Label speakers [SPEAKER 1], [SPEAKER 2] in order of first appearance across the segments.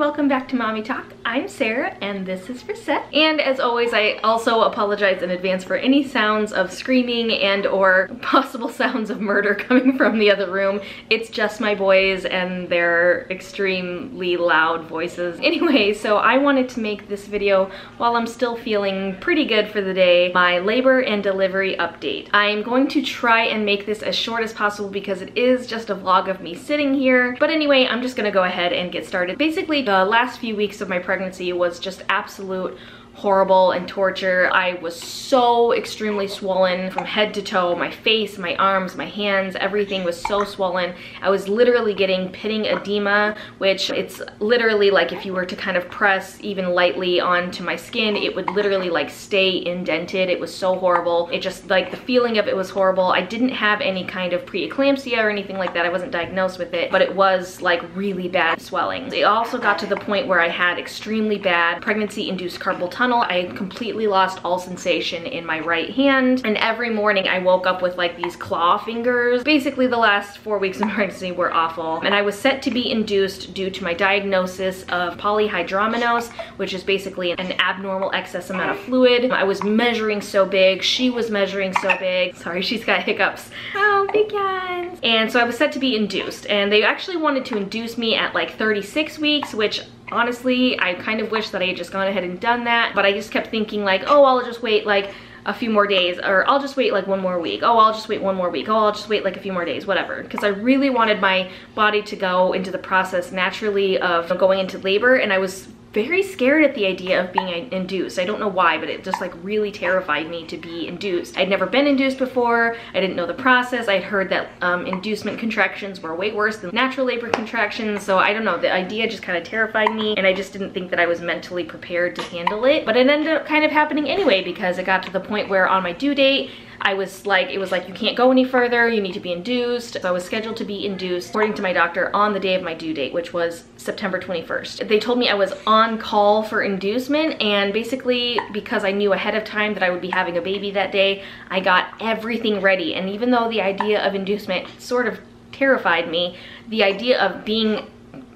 [SPEAKER 1] welcome back to Mommy Talk. I'm Sarah and this is Risette. And as always, I also apologize in advance for any sounds of screaming and or possible sounds of murder coming from the other room. It's just my boys and their extremely loud voices. Anyway, so I wanted to make this video while I'm still feeling pretty good for the day, my labor and delivery update. I'm going to try and make this as short as possible because it is just a vlog of me sitting here. But anyway, I'm just gonna go ahead and get started. Basically, the last few weeks of my pregnancy was just absolute horrible and torture. I was so extremely swollen from head to toe. My face, my arms, my hands, everything was so swollen. I was literally getting pitting edema, which it's literally like if you were to kind of press even lightly onto my skin, it would literally like stay indented. It was so horrible. It just like the feeling of it was horrible. I didn't have any kind of preeclampsia or anything like that. I wasn't diagnosed with it, but it was like really bad swelling. It also got to the point where I had extremely bad pregnancy-induced carpal tunnel. I completely lost all sensation in my right hand, and every morning I woke up with like these claw fingers. Basically the last 4 weeks of pregnancy were awful, and I was set to be induced due to my diagnosis of polyhydramnios, which is basically an abnormal excess amount of fluid. I was measuring so big, she was measuring so big. Sorry, she's got hiccups. Oh, big guys. And so I was set to be induced, and they actually wanted to induce me at like 36 weeks, which honestly, I kind of wish that I had just gone ahead and done that, but I just kept thinking like, oh, I'll just wait like a few more days, or I'll just wait like one more week. Oh, I'll just wait one more week. Oh, I'll just wait like a few more days, whatever. Because I really wanted my body to go into the process naturally of going into labor, and I was very scared at the idea of being induced. I don't know why, but it just like really terrified me to be induced. I'd never been induced before. I didn't know the process. I'd heard that inducement contractions were way worse than natural labor contractions. So I don't know, the idea just kind of terrified me, and I just didn't think that I was mentally prepared to handle it. But it ended up kind of happening anyway, because it got to the point where on my due date, it was like, you can't go any further, you need to be induced. So I was scheduled to be induced, according to my doctor, on the day of my due date, which was September 21st. They told me I was on call for inducement, and basically because I knew ahead of time that I would be having a baby that day, I got everything ready. And even though the idea of inducement sort of terrified me, the idea of being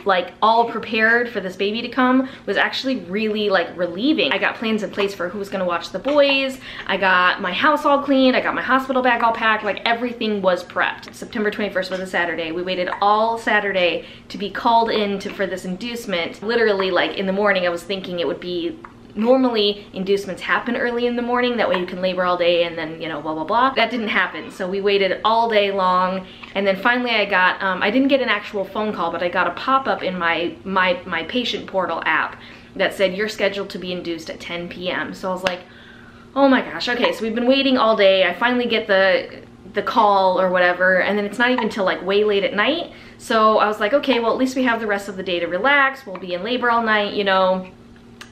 [SPEAKER 1] like all prepared for this baby to come was actually really like relieving. I got plans in place for who was gonna watch the boys. I got my house all cleaned. I got my hospital bag all packed. Like everything was prepped. September 21st was a Saturday. We waited all Saturday to be called in for this inducement. Literally like in the morning I was thinking it would be, normally inducements happen early in the morning, that way you can labor all day and then, you know, blah blah blah. That didn't happen, so we waited all day long, and then finally I got I didn't get an actual phone call, but I got a pop-up in my patient portal app that said you're scheduled to be induced at 10 p.m. So I was like, oh my gosh, okay, so we've been waiting all day. I finally get the call or whatever, and then it's not even till like way late at night. So I was like, okay, well at least we have the rest of the day to relax. We'll be in labor all night, you know,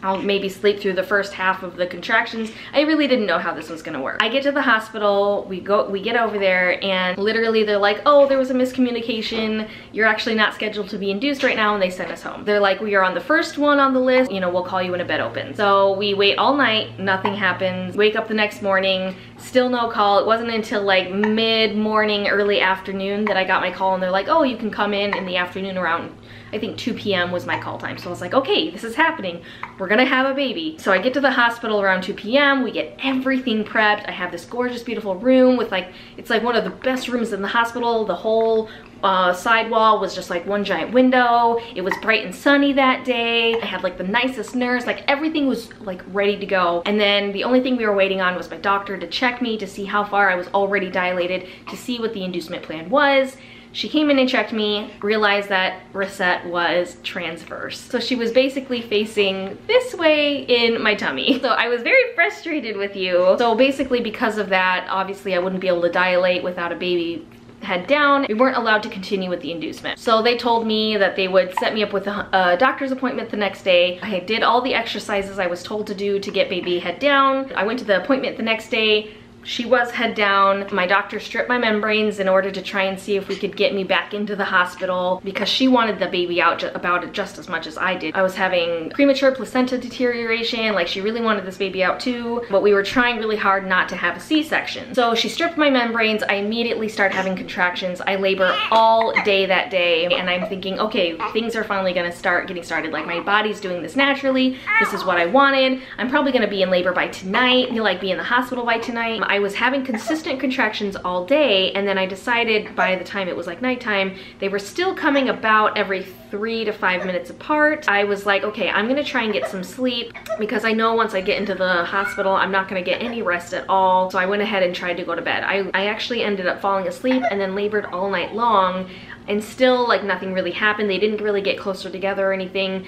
[SPEAKER 1] I'll maybe sleep through the first half of the contractions. I really didn't know how this was gonna work. I get to the hospital, we get over there, and literally they're like, oh, there was a miscommunication. You're actually not scheduled to be induced right now, and they sent us home. They're like, we are on the first one on the list, you know, we'll call you when a bed opens. So we wait all night, nothing happens. Wake up the next morning, still no call. It wasn't until like mid-morning, early afternoon that I got my call, and they're like, oh, you can come in the afternoon around, I think 2 p.m. was my call time. So I was like, okay, this is happening. We're gonna have a baby. So I get to the hospital around 2 p.m. We get everything prepped. I have this gorgeous, beautiful room with like, it's like one of the best rooms in the hospital. The whole sidewall was just like one giant window. It was bright and sunny that day. I had like the nicest nurse, like everything was like ready to go. And then the only thing we were waiting on was my doctor to check me to see how far I was already dilated, to see what the inducement plan was. She came in and checked me, realized that Risette was transverse. So she was basically facing this way in my tummy. So I was very frustrated with you. So basically because of that, obviously I wouldn't be able to dilate without a baby head down. We weren't allowed to continue with the inducement. So they told me that they would set me up with a doctor's appointment the next day. I did all the exercises I was told to do to get baby head down. I went to the appointment the next day. She was head down. My doctor stripped my membranes in order to try and see if we could get me back into the hospital because she wanted the baby out about it just as much as I did. I was having premature placenta deterioration, like she really wanted this baby out too, but we were trying really hard not to have a C-section. So she stripped my membranes. I immediately start having contractions. I labor all day that day, and I'm thinking, okay, things are finally gonna start getting started. Like my body's doing this naturally. This is what I wanted. I'm probably gonna be in labor by tonight, like be in the hospital by tonight. I was having consistent contractions all day, and then I decided by the time it was like nighttime, they were still coming about every 3 to 5 minutes apart. I was like, okay, I'm gonna try and get some sleep because I know once I get into the hospital, I'm not gonna get any rest at all. So I went ahead and tried to go to bed. I actually ended up falling asleep and then labored all night long, and still like nothing really happened. They didn't really get closer together or anything.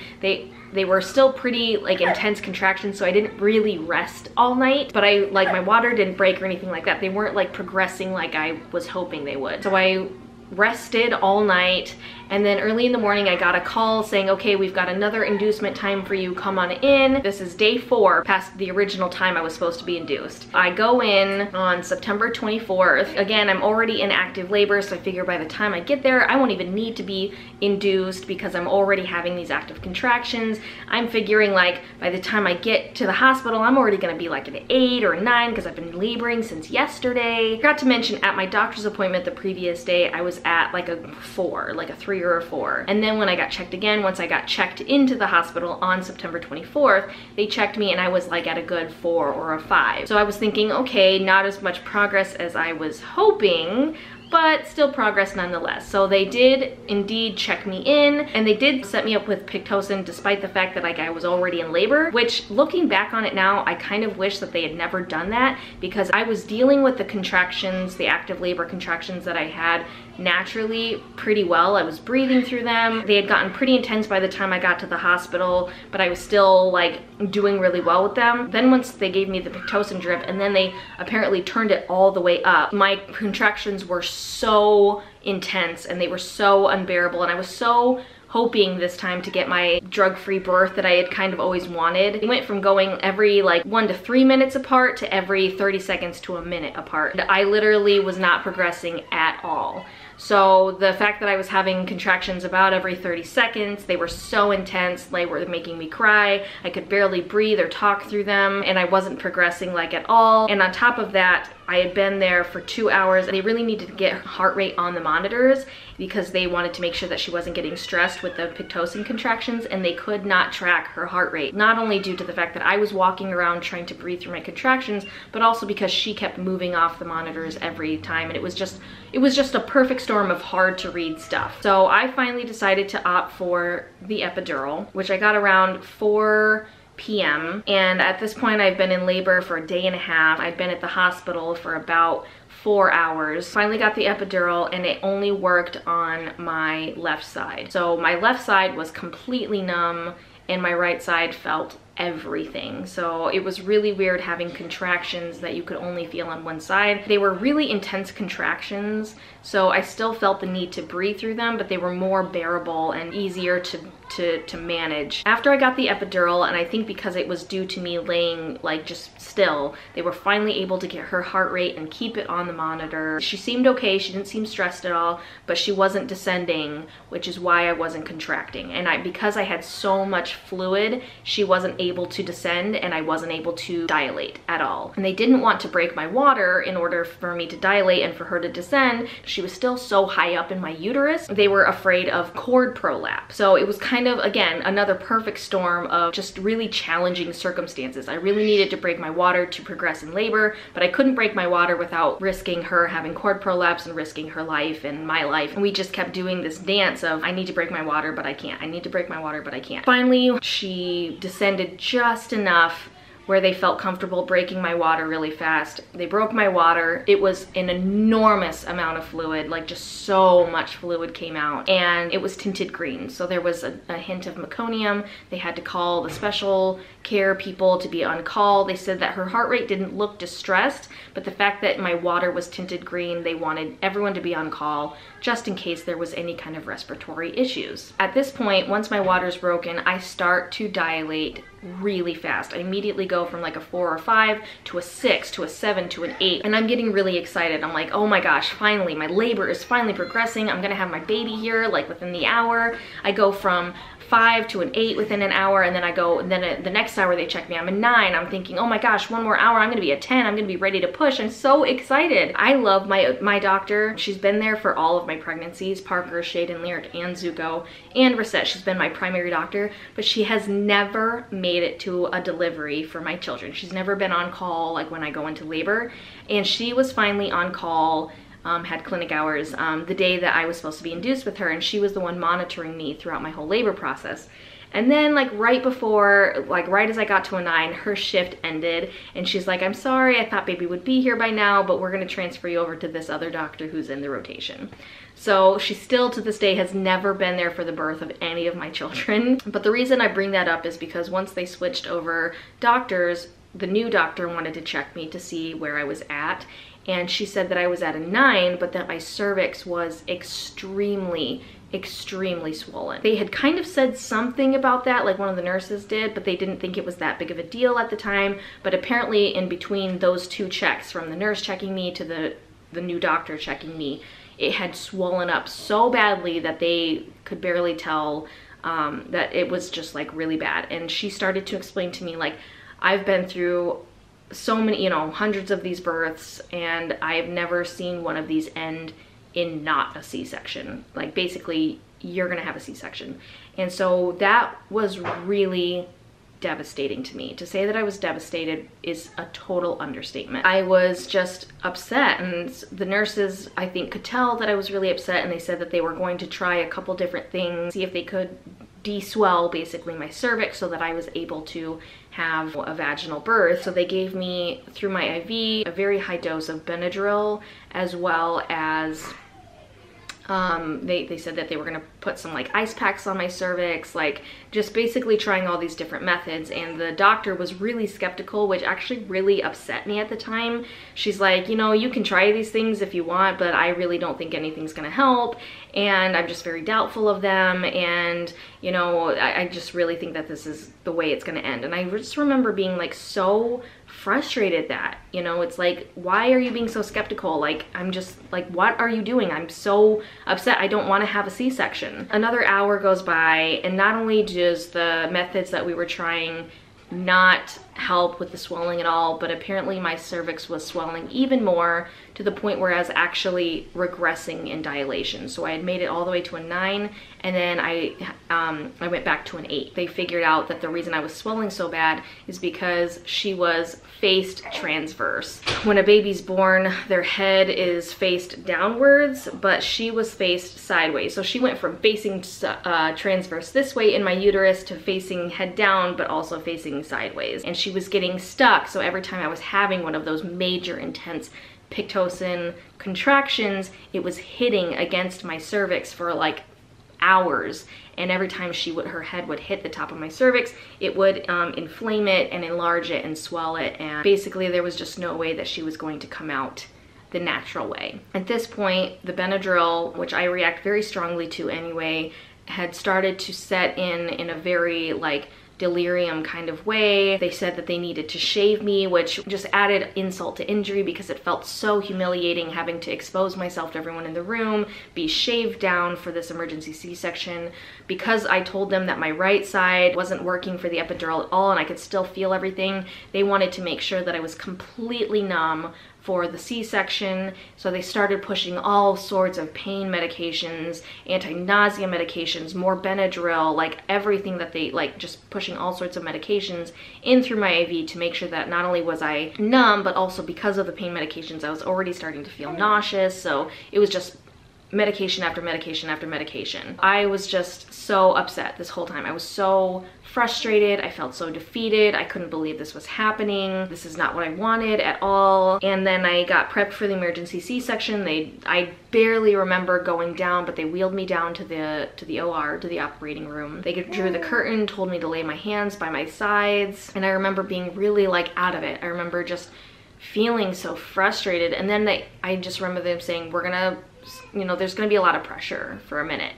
[SPEAKER 1] They were still pretty like intense contractions, so I didn't really rest all night, but my water didn't break or anything like that. They weren't like progressing like I was hoping they would. So I rested all night, and then early in the morning I got a call saying, okay, we've got another inducement time for you, come on in. This is day 4 past the original time I was supposed to be induced. I go in on September 24th. Again, I'm already in active labor, so I figure by the time I get there, I won't even need to be induced because I'm already having these active contractions. I'm figuring like by the time I get to the hospital, I'm already gonna be like an 8 or a 9 because I've been laboring since yesterday. I forgot to mention at my doctor's appointment the previous day, I was at like a 4, like a 3 or a 4. And then when I got checked again, once I got checked into the hospital on September 24th, they checked me and I was like at a good 4 or a 5. So I was thinking, okay, not as much progress as I was hoping, but still progress nonetheless. So they did indeed check me in, and they did set me up with Pitocin despite the fact that like I was already in labor, which looking back on it now, I kind of wish that they had never done that because I was dealing with the contractions, the active labor contractions that I had naturally pretty well. I was breathing through them. They had gotten pretty intense by the time I got to the hospital, but I was still like doing really well with them. Then once they gave me the Pitocin drip and then they apparently turned it all the way up, my contractions were so intense and they were so unbearable, and I was so hoping this time to get my drug-free birth that I had kind of always wanted. It went from going every like 1 to 3 minutes apart to every 30 seconds to a minute apart. And I literally was not progressing at all. So the fact that I was having contractions about every 30 seconds, they were so intense, they were making me cry. I could barely breathe or talk through them, and I wasn't progressing like at all. And on top of that, I had been there for 2 hours. They really needed to get her heart rate on the monitors because they wanted to make sure that she wasn't getting stressed with the Pitocin contractions, and they could not track her heart rate. Not only due to the fact that I was walking around trying to breathe through my contractions, but also because she kept moving off the monitors every time, and it was just a perfect storm of hard to read stuff. So I finally decided to opt for the epidural, which I got around 4 p.m. And at this point I've been in labor for a day and a half. I'd been at the hospital for about 4 hours. Finally got the epidural, and it only worked on my left side. So my left side was completely numb and my right side felt everything. So it was really weird having contractions that you could only feel on one side. They were really intense contractions, so I still felt the need to breathe through them, but they were more bearable and easier to manage. After I got the epidural, and I think because it was due to me laying like just still, they were finally able to get her heart rate and keep it on the monitor. She seemed okay, she didn't seem stressed at all, but she wasn't descending, which is why I wasn't contracting. And because I had so much fluid, she wasn't able to descend and I wasn't able to dilate at all. And they didn't want to break my water in order for me to dilate and for her to descend. She was still so high up in my uterus. They were afraid of cord prolapse. So it was kind of, again, another perfect storm of just really challenging circumstances. I really needed to break my water to progress in labor, but I couldn't break my water without risking her having cord prolapse and risking her life and my life. And we just kept doing this dance of, I need to break my water, but I can't. I need to break my water, but I can't. Finally, she descended just enough where they felt comfortable breaking my water really fast. They broke my water. It was an enormous amount of fluid, like just so much fluid came out, and it was tinted green. So there was a hint of meconium. They had to call the special care people to be on call. They said that her heart rate didn't look distressed, but the fact that my water was tinted green, they wanted everyone to be on call just in case there was any kind of respiratory issues. At this point, once my water's broken, I start to dilate really fast. I immediately go from like a 4 or 5 to a 6 to a 7 to an 8, and I'm getting really excited. I'm like, oh my gosh, finally, my labor is finally progressing. I'm gonna have my baby here like within the hour. I go from 5 to an 8 within an hour, and then I go, and then the next hour they check me, I'm a 9. I'm thinking, oh my gosh, one more hour, I'm gonna be a 10. I'm gonna be ready to push. I'm so excited. I love my doctor. She's been there for all of my pregnancies, Parker, Shade and Lyric, and Zuko, and Risette. She's been my primary doctor, but she has never made it to a delivery for my children. She's never been on call like when I go into labor, and she was finally on call, had clinic hours the day that I was supposed to be induced with her, and she was the one monitoring me throughout my whole labor process. And then like right before, like right as I got to a 9, her shift ended, and she's like, I'm sorry, I thought baby would be here by now, but we're gonna transfer you over to this other doctor who's in the rotation. So she still to this day has never been there for the birth of any of my children. But the reason I bring that up is because once they switched over doctors, the new doctor wanted to check me to see where I was at, and she said that I was at a 9, but that my cervix was extremely swollen. They had kind of said something about that, like one of the nurses did, but they didn't think it was that big of a deal at the time. But apparently in between those 2 checks, from the nurse checking me to the new doctor checking me, it had swollen up so badly that they could barely tell that it was just like really bad. And she started to explain to me, like, I've been through so many, you know, hundreds of these births, and I've never seen one of these end in not a C-section. Like basically you're gonna have a C-section. And so that was really devastating to me. To say that I was devastated is a total understatement. I was just upset, and the nurses, I think, could tell that I was really upset, and they said that they were going to try a couple different things, see if they could de-swell basically my cervix so that I was able to have a vaginal birth. So they gave me, through my IV, a very high dose of Benadryl, as well as they said that they were gonna put some like ice packs on my cervix, like just basically trying all these different methods. And the doctor was really skeptical, which actually really upset me at the time. She's like, you know, you can try these things if you want, but I really don't think anything's gonna help, and I'm just very doubtful of them, and you know, I just really think that this is the way it's gonna end. And I just remember being like so frustrated that, you know, it's like, why are you being so skeptical? Like, I'm just like, what are you doing? I'm so upset. I don't want to have a C-section. Another hour goes by, and not only does the methods that we were trying not help with the swelling at all, but apparently my cervix was swelling even more, to the point where I was actually regressing in dilation. So I had made it all the way to a 9, and then I went back to an 8. They figured out that the reason I was swelling so bad is because she was faced transverse. When a baby's born, their head is faced downwards, but she was faced sideways. So she went from facing transverse this way in my uterus to facing head down, but also facing sideways. And she was getting stuck, so every time I was having one of those major intense Pitocin contractions, it was hitting against my cervix for like hours, and every time her head would hit the top of my cervix, it would inflame it and enlarge it and swell it, and basically there was just no way that she was going to come out the natural way. At this point, the Benadryl, which I react very strongly to anyway, had started to set in a very like delirium kind of way. They said that they needed to shave me, which just added insult to injury, because it felt so humiliating having to expose myself to everyone in the room, be shaved down for this emergency C-section. Because I told them that my right side wasn't working for the epidural at all and I could still feel everything, they wanted to make sure that I was completely numb for the C-section. So they started pushing all sorts of pain medications, anti-nausea medications, more Benadryl, like everything that they, like just pushing all sorts of medications in through my IV to make sure that not only was I numb, but also because of the pain medications, I was already starting to feel nauseous. So it was just medication after medication after medication. I was just so upset this whole time. I was so frustrated. I felt so defeated. I couldn't believe this was happening. This is not what I wanted at all. And then I got prepped for the emergency C-section. I barely remember going down, but they wheeled me down to the OR, to the operating room. They drew the curtain, told me to lay my hands by my sides, and I remember being really like out of it. I remember just feeling so frustrated. And then I just remember them saying, we're gonna, you know, there's gonna be a lot of pressure for a minute.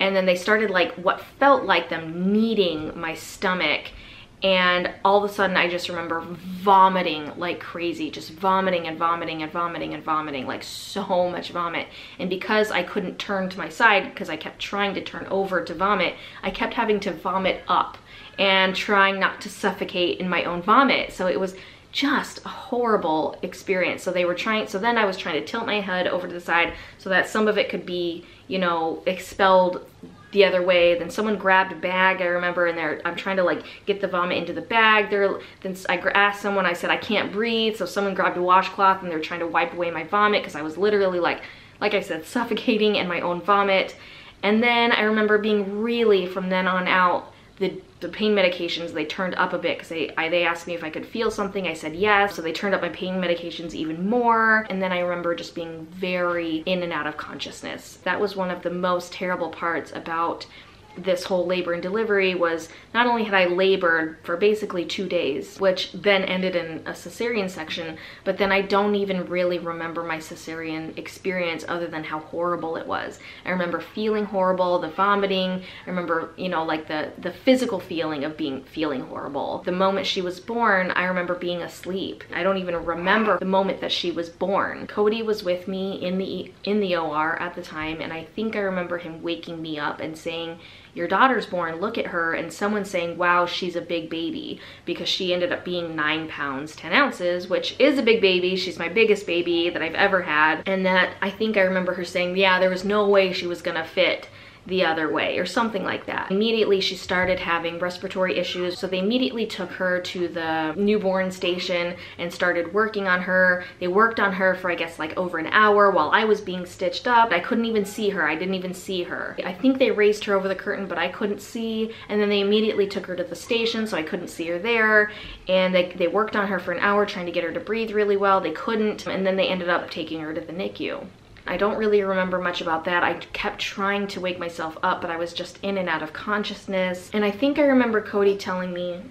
[SPEAKER 1] And then they started like what felt like them kneading my stomach, And all of a sudden I just remember vomiting like crazy, just vomiting and vomiting and vomiting and vomiting, like so much vomit. And because I couldn't turn to my side, because I kept trying to turn over to vomit, I kept having to vomit up and trying not to suffocate in my own vomit. So it was just a horrible experience. So then I was trying to tilt my head over to the side so that some of it could be, you know, expelled the other way. Then someone grabbed a bag, I remember, and I'm trying to like get the vomit into the bag. Then I asked someone, I said, I can't breathe. So someone grabbed a washcloth and they were trying to wipe away my vomit because I was literally like I said, suffocating in my own vomit. And then I remember being really, from then on out, the pain medications, they turned up a bit because they asked me if I could feel something. I said yes, so they turned up my pain medications even more. And then I remember just being very in and out of consciousness. That was one of the most terrible parts about this whole labor and delivery, was not only had I labored for basically 2 days, which then ended in a cesarean section, but then I don't even really remember my cesarean experience other than how horrible it was. I remember feeling horrible, the vomiting, I remember, you know, like the physical feeling of feeling horrible. The moment she was born, I remember being asleep. I don't even remember the moment that she was born. Cody was with me in the OR at the time, and I think I remember him waking me up and saying, your daughter's born, look at her, and someone saying, wow, she's a big baby, because she ended up being 9 pounds, 10 ounces, which is a big baby. She's my biggest baby that I've ever had. And that, I think I remember her saying, yeah, there was no way she was gonna fit the other way, or something like that. Immediately she started having respiratory issues, so they immediately took her to the newborn station and started working on her. They worked on her for, I guess, like over an hour while I was being stitched up. I couldn't even see her. I didn't even see her. I think they raised her over the curtain, but I couldn't see, and then they immediately took her to the station, so I couldn't see her there. And they worked on her for an hour trying to get her to breathe really well. They couldn't, and then they ended up taking her to the NICU. I don't really remember much about that. I kept trying to wake myself up, but I was just in and out of consciousness. And I think I remember Cody telling me,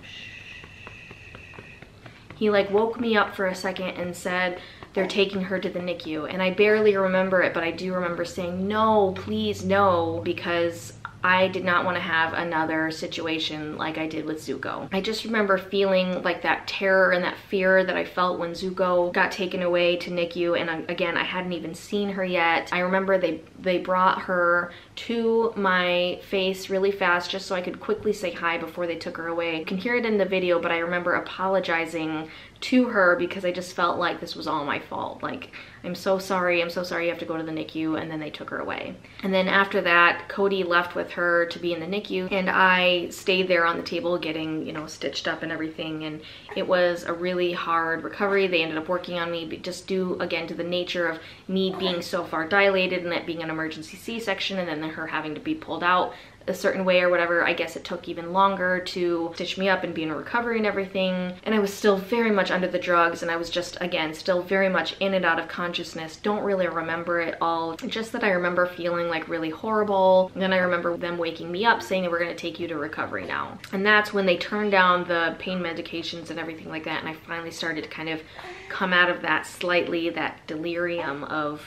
[SPEAKER 1] he like woke me up for a second and said, they're taking her to the NICU. And I barely remember it, but I do remember saying, no, please, no, because I did not want to have another situation like I did with Zuko. I just remember feeling like that terror and that fear that I felt when Zuko got taken away to NICU, and again, I hadn't even seen her yet. I remember they brought her to my face really fast just so I could quickly say hi before they took her away. You can hear it in the video, but I remember apologizing to her because I just felt like this was all my fault. Like, I'm so sorry you have to go to the NICU, and then they took her away. And then after that, Cody left with her to be in the NICU, and I stayed there on the table getting, you know, stitched up and everything, and it was a really hard recovery. They ended up working on me, but just due, again, to the nature of me being so far dilated and that being an emergency C-section, and then her having to be pulled out a certain way or whatever. I guess it took even longer to stitch me up and be in recovery and everything. And I was still very much under the drugs, and I was just, again, still very much in and out of consciousness. Don't really remember it all. Just that I remember feeling like really horrible. And then I remember them waking me up saying that we're gonna take you to recovery now. And that's when they turned down the pain medications and everything like that. And I finally started to kind of come out of that slightly, that delirium of,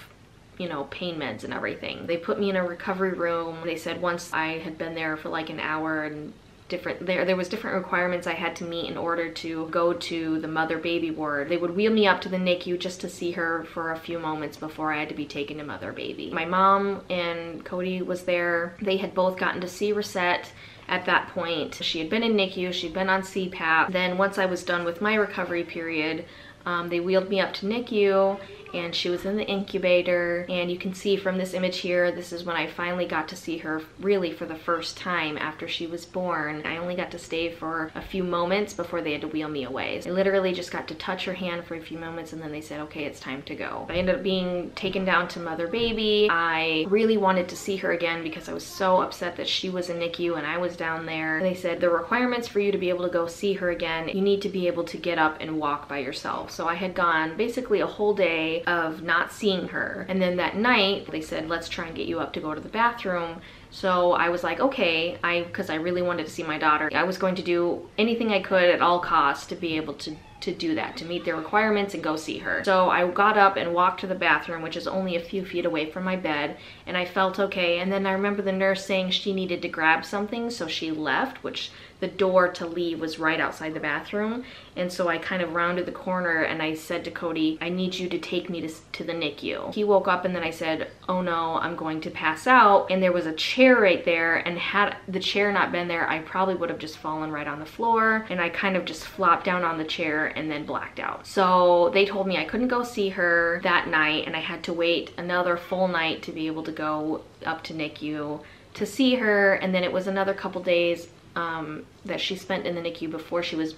[SPEAKER 1] you know, pain meds and everything. They put me in a recovery room. They said once I had been there for like an hour, and there was different requirements I had to meet in order to go to the mother baby ward. They would wheel me up to the NICU just to see her for a few moments before I had to be taken to mother baby. My mom and Cody was there. They had both gotten to see Risette at that point. She had been in NICU, she'd been on CPAP. Then once I was done with my recovery period, they wheeled me up to NICU, and she was in the incubator. And you can see from this image here, this is when I finally got to see her really for the first time after she was born. I only got to stay for a few moments before they had to wheel me away. I literally just got to touch her hand for a few moments, and then they said, okay, it's time to go. I ended up being taken down to mother baby. I really wanted to see her again because I was so upset that she was in NICU and I was down there. And they said the requirements for you to be able to go see her again, you need to be able to get up and walk by yourself. So I had gone basically a whole day of not seeing her. And then that night, they said, let's try and get you up to go to the bathroom. So I was like, okay, because I really wanted to see my daughter. I was going to do anything I could at all costs to be able to do that, to meet their requirements and go see her. So I got up and walked to the bathroom, which is only a few feet away from my bed, and I felt okay. And then I remember the nurse saying she needed to grab something, so she left, which the door to leave was right outside the bathroom. And so I kind of rounded the corner and I said to Cody, I need you to take me to the NICU. He woke up and then I said, oh no, I'm going to pass out. And there was a chair right there, and had the chair not been there, I probably would have just fallen right on the floor. And I kind of just flopped down on the chair and then blacked out. So they told me I couldn't go see her that night, and I had to wait another full night to be able to go up to NICU to see her. And then it was another couple days that she spent in the NICU before she was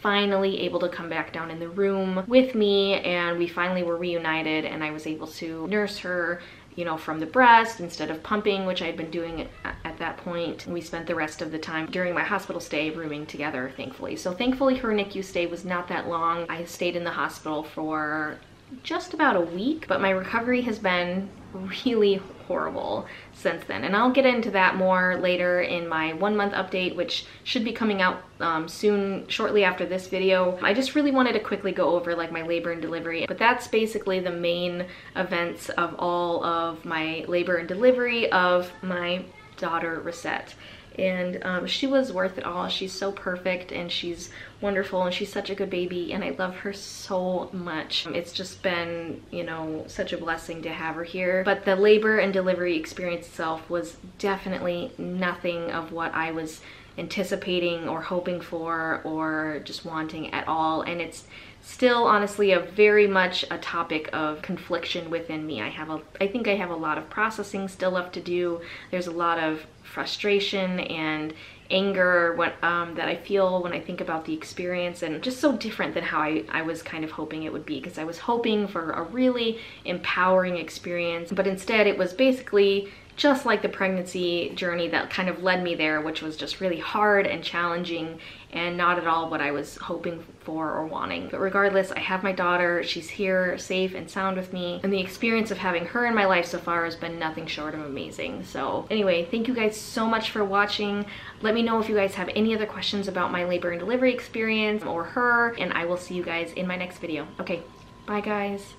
[SPEAKER 1] finally able to come back down in the room with me, and we finally were reunited, and I was able to nurse her, you know, from the breast instead of pumping, which I had been doing at that point. We spent the rest of the time during my hospital stay rooming together, thankfully. So thankfully her NICU stay was not that long. I stayed in the hospital for just about a week, but my recovery has been really horrible since then, and I'll get into that more later in my 1 month update, which should be coming out soon, shortly after this video. I just really wanted to quickly go over like my labor and delivery, but that's basically the main events of all of my labor and delivery of my daughter Risette. And she was worth it all. She's so perfect and she's wonderful and she's such a good baby, and I love her so much. It's just been, you know, such a blessing to have her here. But the labor and delivery experience itself was definitely nothing of what I was anticipating or hoping for or just wanting at all. And it's still honestly a very much a topic of confliction within me. I think I have a lot of processing still left to do. There's a lot of frustration and anger that I feel when I think about the experience, and just so different than how I was kind of hoping it would be, because I was hoping for a really empowering experience, but instead it was basically just like the pregnancy journey that kind of led me there, which was just really hard and challenging and not at all what I was hoping for or wanting. But regardless, I have my daughter. She's here safe and sound with me, and the experience of having her in my life so far has been nothing short of amazing. So anyway, thank you guys so much for watching. Let me know if you guys have any other questions about my labor and delivery experience or her, and I will see you guys in my next video. Okay, bye guys.